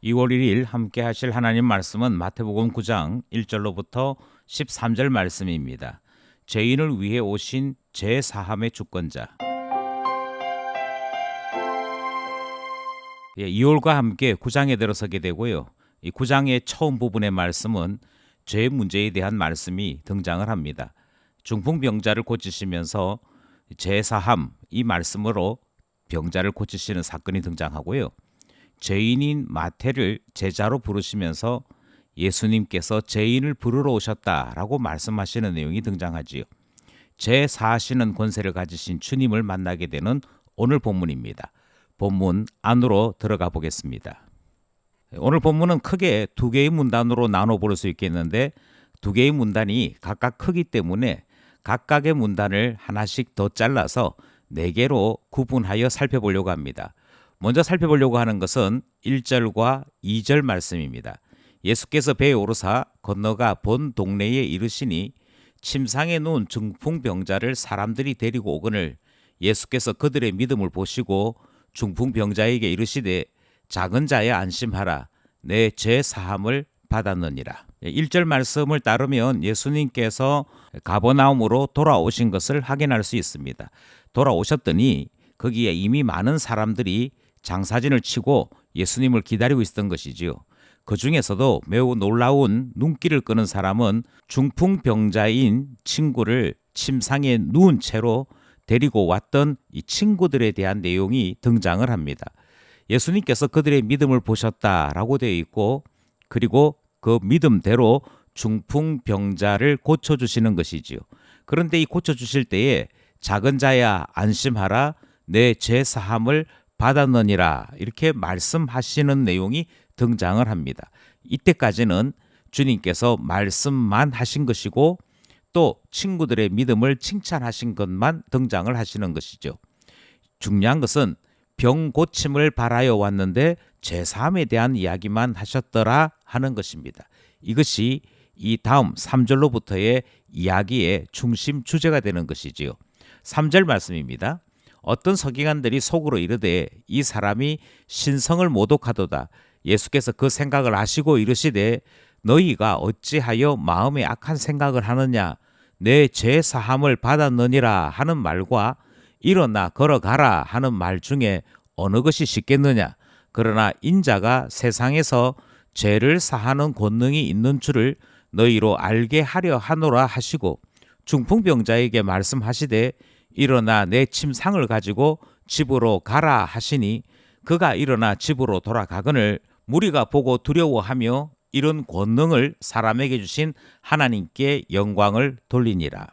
2월 1일 함께 하실 하나님 말씀은 마태복음 9장 1절로부터 13절 말씀입니다. 죄인을 위해 오신 제4함의 주권자. 2월과 함께 9장에 들어서게 되고요. 이 9장의 처음 부분의 말씀은 죄 문제에 대한 말씀이 등장을 합니다. 중풍병자를 고치시면서 제4함 이 말씀으로 병자를 고치시는 사건이 등장하고요. 죄인인 마태를 제자로 부르시면서 예수님께서 죄인을 부르러 오셨다라고 말씀하시는 내용이 등장하지요. 제4하시는 권세를 가지신 주님을 만나게 되는 오늘 본문입니다. 본문 안으로 들어가 보겠습니다. 오늘 본문은 크게 두 개의 문단으로 나눠 볼 수 있겠는데 두 개의 문단이 각각 크기 때문에 각각의 문단을 하나씩 더 잘라서 네 개로 구분하여 살펴보려고 합니다. 먼저 살펴보려고 하는 것은 1절과 2절 말씀입니다. 예수께서 배에 오르사 건너가 본 동네에 이르시니 침상에 누운 중풍병자를 사람들이 데리고 오거늘 예수께서 그들의 믿음을 보시고 중풍병자에게 이르시되 작은 자야 안심하라 내 죄 사함을 받았느니라. 1절 말씀을 따르면 예수님께서 가버나움으로 돌아오신 것을 확인할 수 있습니다. 돌아오셨더니 거기에 이미 많은 사람들이 장사진을 치고 예수님을 기다리고 있었던 것이지요. 그 중에서도 매우 놀라운 눈길을 끄는 사람은 중풍병자인 친구를 침상에 누운 채로 데리고 왔던 이 친구들에 대한 내용이 등장을 합니다. 예수님께서 그들의 믿음을 보셨다라고 되어 있고 그리고 그 믿음대로 중풍병자를 고쳐주시는 것이지요. 그런데 이 고쳐주실 때에 작은 자야 안심하라 내 죄 사함을 받았느니라 이렇게 말씀하시는 내용이 등장을 합니다. 이때까지는 주님께서 말씀만 하신 것이고 또 친구들의 믿음을 칭찬하신 것만 등장을 하시는 것이죠. 중요한 것은 병 고침을 바라여 왔는데 죄사함에 대한 이야기만 하셨더라 하는 것입니다. 이것이 이 다음 3절로부터의 이야기의 중심 주제가 되는 것이지요. 3절 말씀입니다. 어떤 서기관들이 속으로 이르되 이 사람이 신성을 모독하도다. 예수께서 그 생각을 아시고 이르시되 너희가 어찌하여 마음에 악한 생각을 하느냐 내 죄 사함을 받았느니라 하는 말과 일어나 걸어가라 하는 말 중에 어느 것이 쉽겠느냐. 그러나 인자가 세상에서 죄를 사하는 권능이 있는 줄을 너희로 알게 하려 하노라 하시고 중풍병자에게 말씀하시되 일어나 내 침상을 가지고 집으로 가라 하시니 그가 일어나 집으로 돌아가거늘 무리가 보고 두려워하며 이런 권능을 사람에게 주신 하나님께 영광을 돌리니라.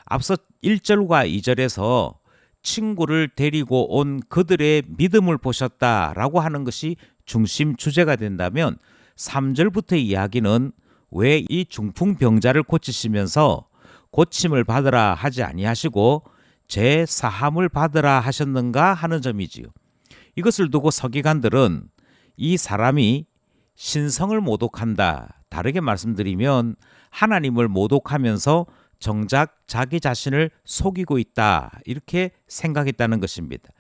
앞서 1절과 2절에서 친구를 데리고 온 그들의 믿음을 보셨다라고 하는 것이 중심 주제가 된다면 3절부터의 이야기는 왜 이 중풍병자를 고치시면서 고침을 받으라 하지 아니하시고 죄 사함을 받으라 하셨는가 하는 점이지요. 이것을 두고 서기관들은 이 사람이 신성을 모독한다. 다르게 말씀드리면 하나님을 모독하면서 정작 자기 자신을 속이고 있다. 이렇게 생각했다는 것입니다.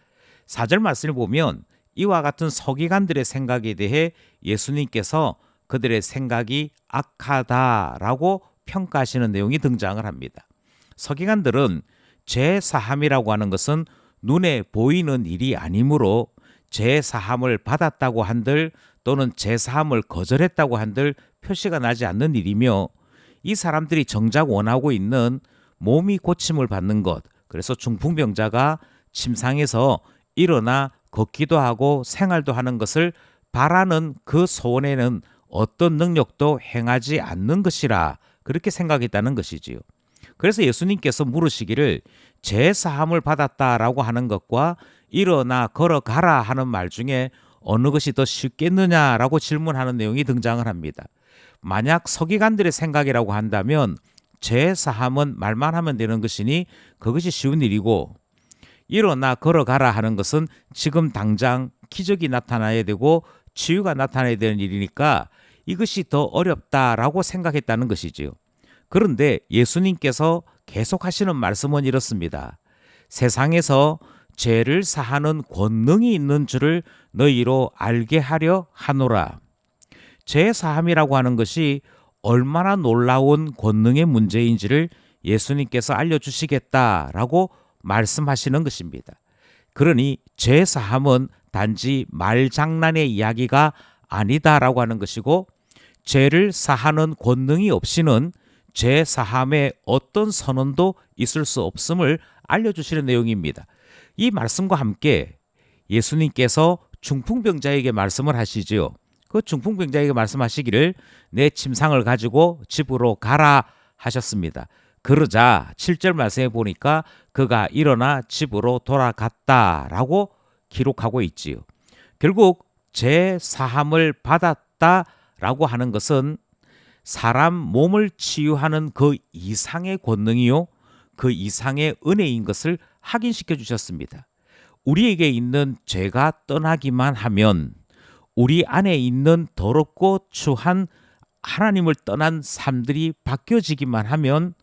4절 말씀을 보면 이와 같은 서기관들의 생각에 대해 예수님께서 그들의 생각이 악하다라고 평가하시는 내용이 등장을 합니다. 서기관들은 죄 사함이라고 하는 것은 눈에 보이는 일이 아니므로 죄 사함을 받았다고 한들 또는 죄 사함을 거절했다고 한들 표시가 나지 않는 일이며 이 사람들이 정작 원하고 있는 몸이 고침을 받는 것, 그래서 중풍병자가 침상에서 일어나 걷기도 하고 생활도 하는 것을 바라는 그 소원에는 어떤 능력도 행하지 않는 것이라 그렇게 생각했다는 것이지요. 그래서 예수님께서 물으시기를 죄 사함을 받았다라고 하는 것과 일어나 걸어가라 하는 말 중에 어느 것이 더 쉽겠느냐라고 질문하는 내용이 등장을 합니다. 만약 서기관들의 생각이라고 한다면 죄 사함은 말만 하면 되는 것이니 그것이 쉬운 일이고 일어나 걸어가라 하는 것은 지금 당장 기적이 나타나야 되고 치유가 나타나야 되는 일이니까 이것이 더 어렵다라고 생각했다는 것이지요. 그런데 예수님께서 계속 하시는 말씀은 이렇습니다. 세상에서 죄를 사하는 권능이 있는 줄을 너희로 알게 하려 하노라. 죄 사함이라고 하는 것이 얼마나 놀라운 권능의 문제인지를 예수님께서 알려주시겠다라고 말씀하시는 것입니다. 그러니 죄 사함은 단지 말장난의 이야기가 아니다라고 하는 것이고, 죄를 사하는 권능이 없이는 죄 사함에 어떤 선언도 있을 수 없음을 알려주시는 내용입니다. 이 말씀과 함께 예수님께서 중풍병자에게 말씀을 하시지요. 그 중풍병자에게 말씀하시기를 내 침상을 가지고 집으로 가라 하셨습니다. 그러자 7절 말씀에 보니까 그가 일어나 집으로 돌아갔다라고 기록하고 있지요. 결국 죄 사함을 받았다라고 하는 것은 사람 몸을 치유하는 그 이상의 권능이요, 그 이상의 은혜인 것을 확인시켜 주셨습니다. 우리에게 있는 죄가 떠나기만 하면, 우리 안에 있는 더럽고 추한 하나님을 떠난 삶들이 바뀌어지기만 하면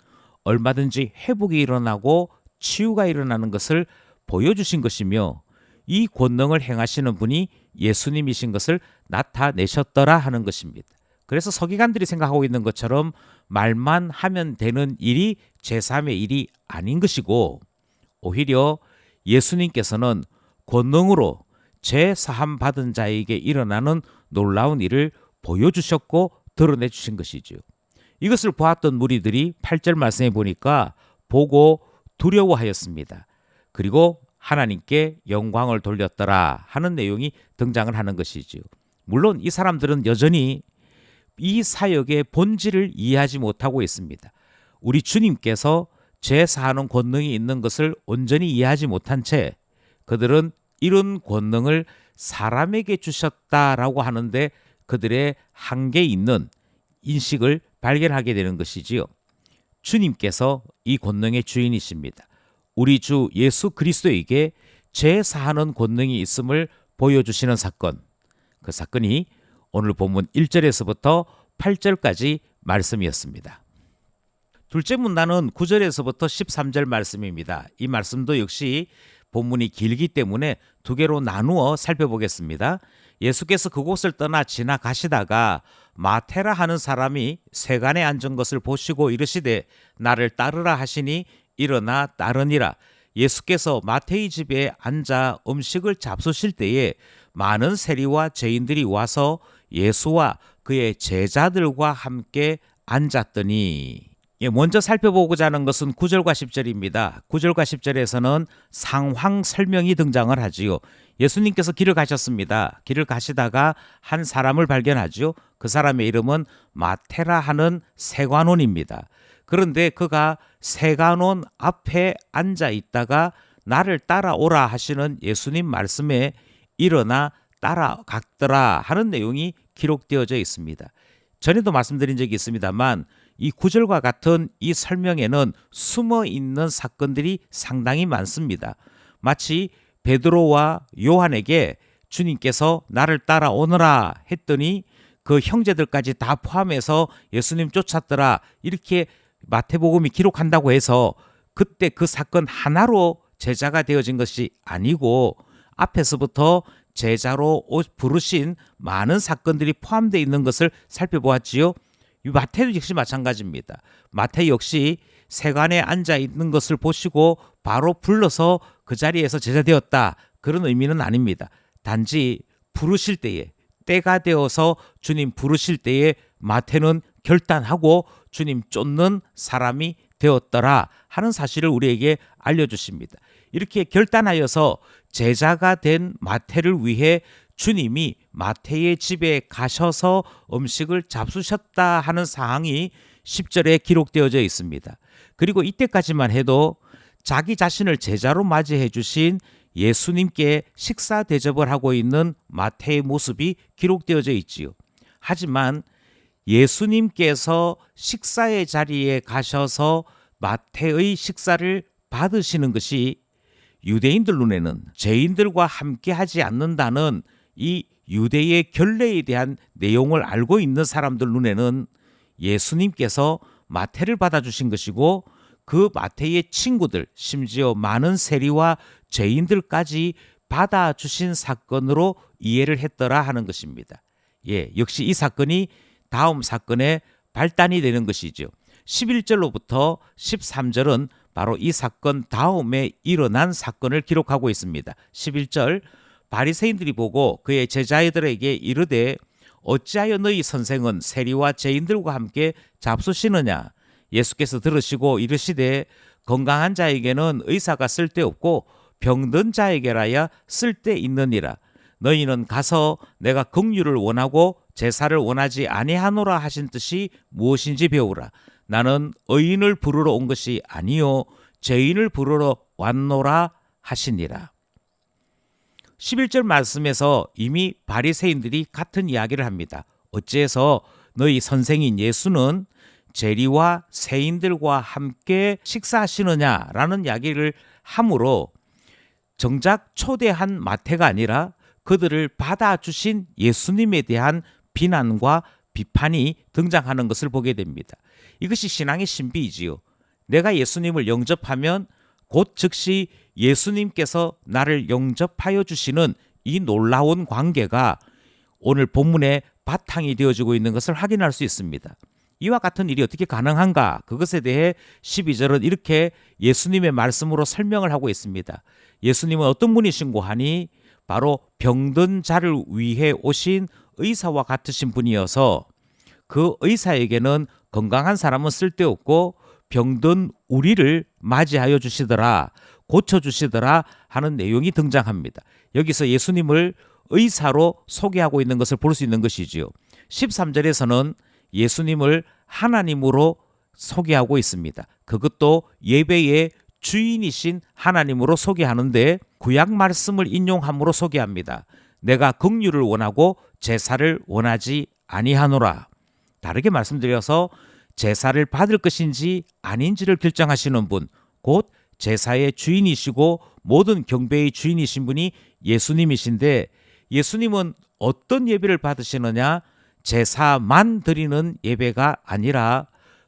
얼마든지 회복이 일어나고 치유가 일어나는 것을 보여주신 것이며, 이 권능을 행하시는 분이 예수님이신 것을 나타내셨더라 하는 것입니다. 그래서 서기관들이 생각하고 있는 것처럼 말만 하면 되는 일이 제3의 일이 아닌 것이고, 오히려 예수님께서는 권능으로 죄 사함 받은 자에게 일어나는 놀라운 일을 보여주셨고 드러내 주신 것이죠. 이것을 보았던 무리들이 8절 말씀에 보니까 보고 두려워하였습니다. 그리고 하나님께 영광을 돌렸더라 하는 내용이 등장을 하는 것이지요. 물론 이 사람들은 여전히 이 사역의 본질을 이해하지 못하고 있습니다. 우리 주님께서 죄 사하는 권능이 있는 것을 온전히 이해하지 못한 채 그들은 이런 권능을 사람에게 주셨다라고 하는데 그들의 한계 있는 인식을 발견하게 되는 것이지요. 주님께서 이 권능의 주인이십니다. 우리 주 예수 그리스도에게 죄 사하는 권능이 있음을 보여주시는 사건, 그 사건이 오늘 본문 1절에서부터 8절까지 말씀이었습니다. 둘째 문단은 9절에서부터 13절 말씀입니다. 이 말씀도 역시 본문이 길기 때문에 두 개로 나누어 살펴보겠습니다. 예수께서 그곳을 떠나 지나가시다가 마테라 하는 사람이 세간에 앉은 것을 보시고 이르시되 나를 따르라 하시니 일어나 따르니라. 예수께서 마태의 집에 앉아 음식을 잡수실 때에 많은 세리와 죄인들이 와서 예수와 그의 제자들과 함께 앉았더니, 먼저 살펴보고자 하는 것은 9절과 10절입니다. 9절과 10절에서는 상황 설명이 등장을 하지요. 예수님께서 길을 가셨습니다. 길을 가시다가 한 사람을 발견하죠. 그 사람의 이름은 마테라 하는 세관원입니다. 그런데 그가 세관원 앞에 앉아 있다가 나를 따라오라 하시는 예수님 말씀에 일어나 따라갔더라 하는 내용이 기록되어져 있습니다. 전에도 말씀드린 적이 있습니다만 이 9절과 같은 이 설명에는 숨어 있는 사건들이 상당히 많습니다. 마치 베드로와 요한에게 주님께서 나를 따라오너라 했더니 그 형제들까지 다 포함해서 예수님 쫓았더라 이렇게 마태복음이 기록한다고 해서 그때 그 사건 하나로 제자가 되어진 것이 아니고 앞에서부터 제자로 부르신 많은 사건들이 포함되어 있는 것을 살펴보았지요. 이 마태도 역시 마찬가지입니다. 마태 역시 세관에 앉아 있는 것을 보시고 바로 불러서 그 자리에서 제자 되었다, 그런 의미는 아닙니다. 단지 부르실 때에, 때가 되어서 주님 부르실 때에 마태는 결단하고 주님 쫓는 사람이 되었더라 하는 사실을 우리에게 알려주십니다. 이렇게 결단하여서 제자가 된 마태를 위해 주님이 마태의 집에 가셔서 음식을 잡수셨다 하는 사항이 10절에 기록되어져 있습니다. 그리고 이때까지만 해도 자기 자신을 제자로 맞이해 주신 예수님께 식사 대접을 하고 있는 마태의 모습이 기록되어져 있지요. 하지만 예수님께서 식사의 자리에 가셔서 마태의 식사를 받으시는 것이 유대인들 눈에는 죄인들과 함께 하지 않는다는 이 유대의 결례에 대한 내용을 알고 있는 사람들 눈에는 예수님께서 마태를 받아주신 것이고 그 마태의 친구들, 심지어 많은 세리와 죄인들까지 받아주신 사건으로 이해를 했더라 하는 것입니다. 역시 이 사건이 다음 사건의 발단이 되는 것이죠. 11절로부터 13절은 바로 이 사건 다음에 일어난 사건을 기록하고 있습니다. 11절, 바리새인들이 보고 그의 제자들에게 이르되 어찌하여 너희 선생은 세리와 죄인들과 함께 잡수시느냐? 예수께서 들으시고 이르시되 건강한 자에게는 의사가 쓸데없고 병든 자에게라야 쓸데있느니라. 너희는 가서 내가 긍휼을 원하고 제사를 원하지 아니하노라 하신 뜻이 무엇인지 배우라. 나는 의인을 부르러 온 것이 아니요 죄인을 부르러 왔노라 하시니라. 11절 말씀에서 이미 바리새인들이 같은 이야기를 합니다. 어찌해서 너희 선생인 예수는 재리와 세인들과 함께 식사하시느냐라는 이야기를 함으로 정작 초대한 마태가 아니라 그들을 받아주신 예수님에 대한 비난과 비판이 등장하는 것을 보게 됩니다. 이것이 신앙의 신비이지요. 내가 예수님을 영접하면 곧 즉시 예수님께서 나를 영접하여 주시는 이 놀라운 관계가 오늘 본문의 바탕이 되어지고 있는 것을 확인할 수 있습니다. 이와 같은 일이 어떻게 가능한가? 그것에 대해 12절은 이렇게 예수님의 말씀으로 설명을 하고 있습니다. 예수님은 어떤 분이신고 하니 바로 병든 자를 위해 오신 의사와 같으신 분이어서 그 의사에게는 건강한 사람은 쓸데없고 병든 우리를 맞이하여 주시더라, 고쳐주시더라 하는 내용이 등장합니다. 여기서 예수님을 의사로 소개하고 있는 것을 볼 수 있는 것이지요. 13절에서는 예수님을 하나님으로 소개하고 있습니다. 그것도 예배의 주인이신 하나님으로 소개하는데 구약 말씀을 인용함으로 소개합니다. 내가 긍휼을 원하고 제사를 원하지 아니하노라. 다르게 말씀드려서 제사를 받을 것인지 아닌지를 결정하시는 분, 곧 제사의 주인이시고 모든 경배의 주인이신 분이 예수님이신데 예수님은 어떤 예배를 받으시느냐? 제사만 드리는 예배가 아니라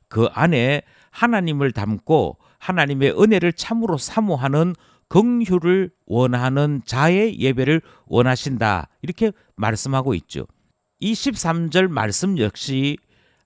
그 안에 하나님을 담고 하나님의 은혜를 참으로 사모하는 긍휼을 원하는 자의 예배를 원하신다. 이렇게 말씀하고 있죠. 이 13절 말씀 역시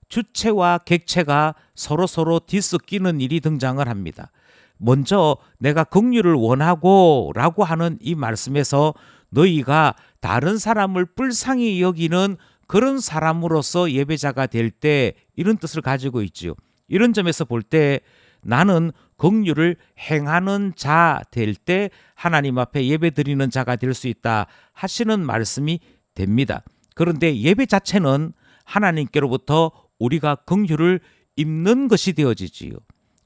주체와 객체가 서로 뒤섞이는 일이 등장을 합니다. 먼저 내가 긍휼을 원하고 라고 하는 이 말씀에서 너희가 다른 사람을 불쌍히 여기는 그런 사람으로서 예배자가 될 때 이런 뜻을 가지고 있지요. 이런 점에서 볼 때 나는 긍휼을 행하는 자 될 때 하나님 앞에 예배드리는 자가 될 수 있다 하시는 말씀이 됩니다. 그런데 예배 자체는 하나님께로부터 우리가 긍휼을 입는 것이 되어지지요.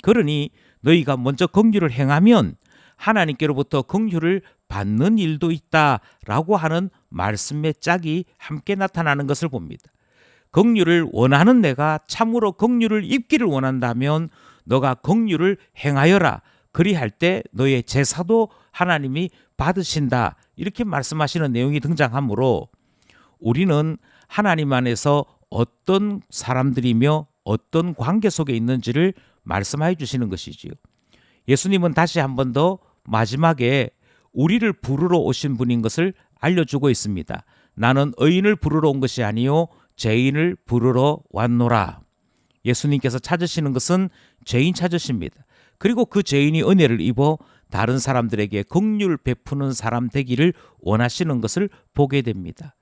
그러니 너희가 먼저 긍휼을 행하면 하나님께로부터 긍휼을 받는 일도 있다라고 하는 말씀의 짝이 함께 나타나는 것을 봅니다. 긍휼을 원하는 내가 참으로 긍휼을 입기를 원한다면 너가 긍휼을 행하여라. 그리할 때 너의 제사도 하나님이 받으신다. 이렇게 말씀하시는 내용이 등장하므로 우리는 하나님 안에서 어떤 사람들이며 어떤 관계 속에 있는지를 말씀해 주시는 것이지요. 예수님은 다시 한 번 더 마지막에 우리를 부르러 오신 분인 것을 알려주고 있습니다. 나는 의인을 부르러 온 것이 아니요 죄인을 부르러 왔노라. 예수님께서 찾으시는 것은 죄인 찾으십니다. 그리고 그 죄인이 은혜를 입어 다른 사람들에게 긍휼 베푸는 사람 되기를 원하시는 것을 보게 됩니다.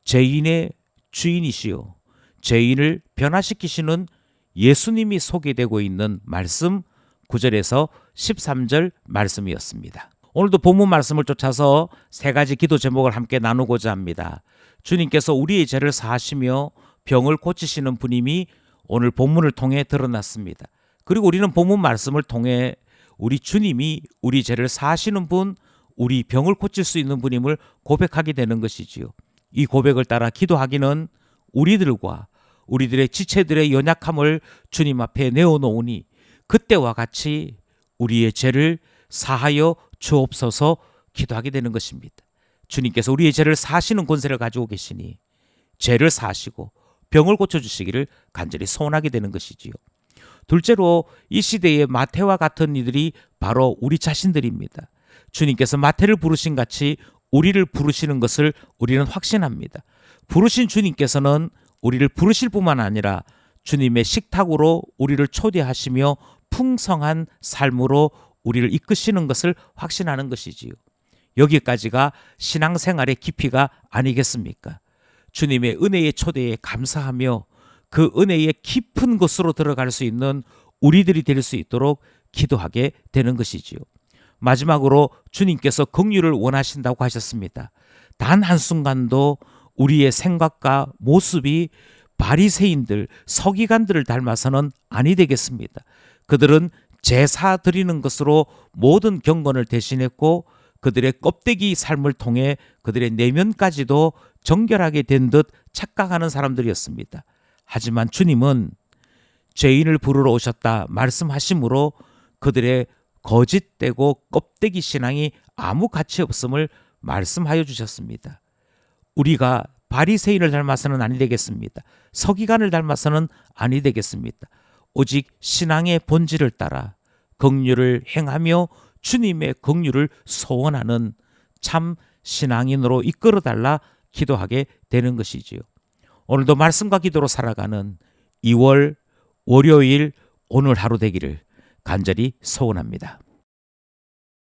죄인의 주인이시요 죄인을 변화시키시는 예수님이 소개되고 있는 말씀 9절에서 13절 말씀이었습니다. 오늘도 본문 말씀을 쫓아서 세 가지 기도 제목을 함께 나누고자 합니다. 주님께서 우리의 죄를 사하시며 병을 고치시는 분임이 오늘 본문을 통해 드러났습니다. 그리고 우리는 본문 말씀을 통해 우리 주님이 우리 죄를 사하시는 분, 우리 병을 고칠 수 있는 분임을 고백하게 되는 것이지요. 이 고백을 따라 기도하기는 우리들과 우리들의 지체들의 연약함을 주님 앞에 내어놓으니 그때와 같이 우리의 죄를 사하여 주옵소서 기도하게 되는 것입니다. 주님께서 우리의 죄를 사하시는 권세를 가지고 계시니 죄를 사하시고 병을 고쳐주시기를 간절히 소원하게 되는 것이지요. 둘째로 이 시대의 마태와 같은 이들이 바로 우리 자신들입니다. 주님께서 마태를 부르신 같이 우리를 부르시는 것을 우리는 확신합니다. 부르신 주님께서는 우리를 부르실 뿐만 아니라 주님의 식탁으로 우리를 초대하시며 풍성한 삶으로 우리를 이끄시는 것을 확신하는 것이지요. 여기까지가 신앙생활의 깊이가 아니겠습니까? 주님의 은혜의 초대에 감사하며 그 은혜의 깊은 곳으로 들어갈 수 있는 우리들이 될 수 있도록 기도하게 되는 것이지요. 마지막으로 주님께서 긍휼을 원하신다고 하셨습니다. 단 한순간도 우리의 생각과 모습이 바리새인들, 서기관들을 닮아서는 아니 되겠습니다. 그들은 제사 드리는 것으로 모든 경건을 대신했고 그들의 껍데기 삶을 통해 그들의 내면까지도 정결하게 된 듯 착각하는 사람들이었습니다. 하지만 주님은 죄인을 부르러 오셨다 말씀하심으로 그들의 거짓되고 껍데기 신앙이 아무 가치 없음을 말씀하여 주셨습니다. 우리가 바리새인을 닮아서는 아니 되겠습니다. 서기관을 닮아서는 아니 되겠습니다. 오직 신앙의 본질을 따라 긍휼을 행하며 주님의 긍휼을 소원하는 참 신앙인으로 이끌어달라 기도하게 되는 것이지요. 오늘도 말씀과 기도로 살아가는 2월 월요일 오늘 하루 되기를 간절히 소원합니다.